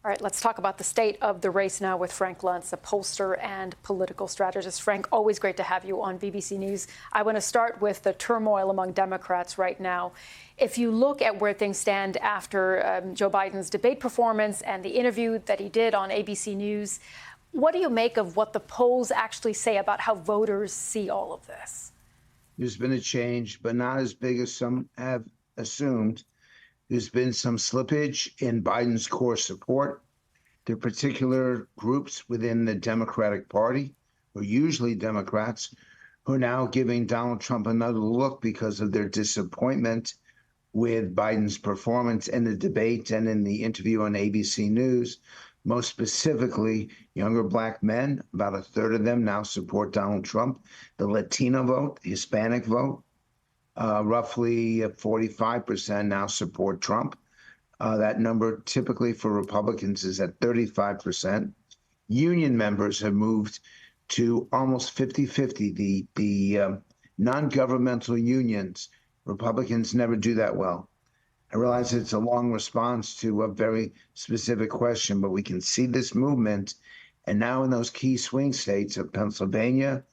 All right, let's talk about the state of the race now with Frank Luntz, a pollster and political strategist. Frank, always great to have you on BBC News. I want to start with the turmoil among Democrats right now. If you look at where things stand after Joe Biden's debate performance and the interview that he did on ABC News, what do you make of what the polls actually say about how voters see all of this? There's been a change, but not as big as some have assumed. There's been some slippage in Biden's core support. There are particular groups within the Democratic Party, who are usually Democrats, who are now giving Donald Trump another look because of their disappointment with Biden's performance in the debate and in the interview on ABC News. Most specifically, younger Black men, about a third of them now support Donald Trump. The Latino vote, the Hispanic vote, roughly 45% now support Trump. That number typically for Republicans is at 35%. Union members have moved to almost 50-50. The non-governmental unions, Republicans never do that well. I realize it's a long response to a very specific question, but we can see this movement. And now in those key swing states of Pennsylvania,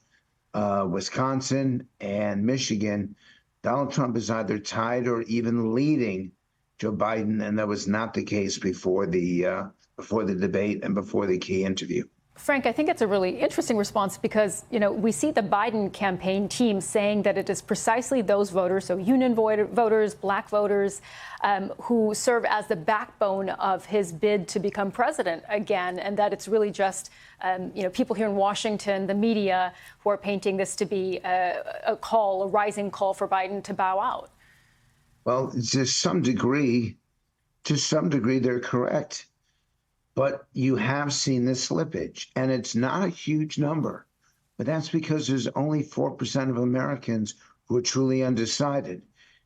Wisconsin, and Michigan, Donald Trump is either tied or even leading Joe Biden, and that was not the case before the debate and before the key interview. Frank, I think it's a really interesting response because, we see the Biden campaign team saying that it is precisely those voters, so union voters, Black voters, who serve as the backbone of his bid to become president again, and that it's really just, people here in Washington, the media, who are painting this to be a rising call for Biden to bow out. Well, to some degree, they're correct. But you have seen this slippage, and it's not a huge number. But that's because there's only 4% of Americans who are truly undecided.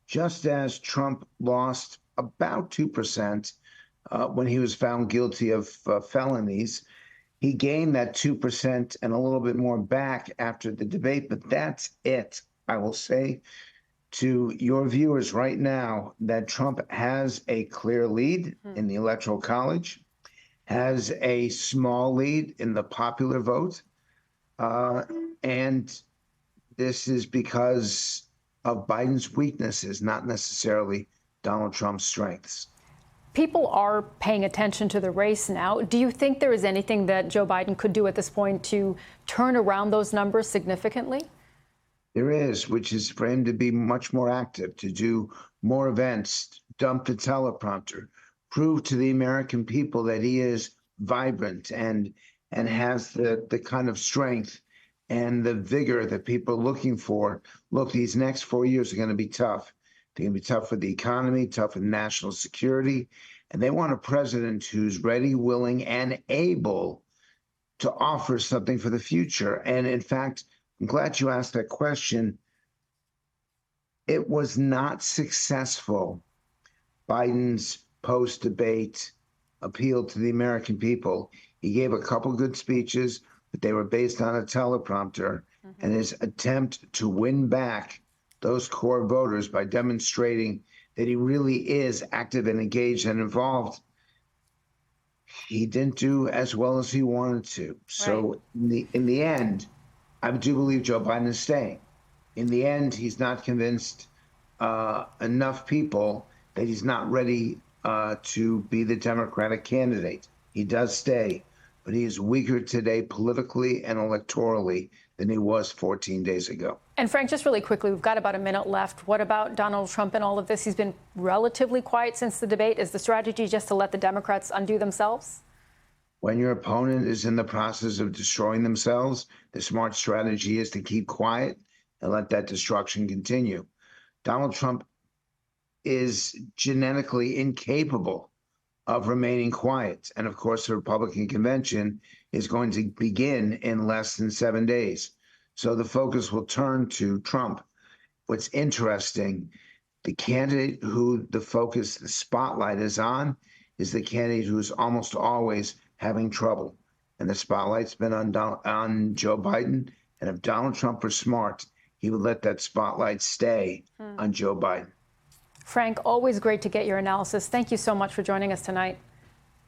Just as Trump lost about 2% when he was found guilty of felonies, he gained that 2% and a little bit more back after the debate. But that's it. I will say to your viewers right now that Trump has a clear lead in the Electoral College, has a small lead in the popular vote. And this is because of Biden's weaknesses, not necessarily Donald Trump's strengths. People are paying attention to the race now. Do you think there is anything that Joe Biden could do at this point to turn around those numbers significantly? There is, which is for him to be much more active, to do more events, dump the teleprompter, prove to the American people that he is vibrant and has the kind of strength and the vigor that people are looking for. Look, these next 4 years are going to be tough. They're going to be tough for the economy, tough for national security. And they want a president who's ready, willing, and able to offer something for the future. And in fact, I'm glad you asked that question. It was not successful, Biden's post-debate appeal to the American people. He gave a couple good speeches, but they were based on a teleprompter. And his attempt to win back those core voters by demonstrating that he really is active and engaged and involved, he didn't do as well as he wanted to. So in the end, I do believe Joe Biden is staying. In the end, he's not convinced enough people that he's not ready to be the Democratic candidate. He does stay, but he is weaker today politically and electorally than he was 14 days ago. And Frank, just really quickly, we've got about a minute left. What about Donald Trump and all of this? He's been relatively quiet since the debate. Is the strategy just to let the Democrats undo themselves? When your opponent is in the process of destroying themselves, the smart strategy is to keep quiet and let that destruction continue. Donald Trump is genetically incapable of remaining quiet. And of course, the Republican convention is going to begin in less than 7 days. So the focus will turn to Trump. What's interesting, the candidate who the spotlight is on, is the candidate who's almost always having trouble. And the spotlight's been on Joe Biden. And if Donald Trump were smart, he would let that spotlight stay on Joe Biden. Frank, always great to get your analysis. Thank you so much for joining us tonight.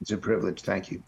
It's a privilege. Thank you.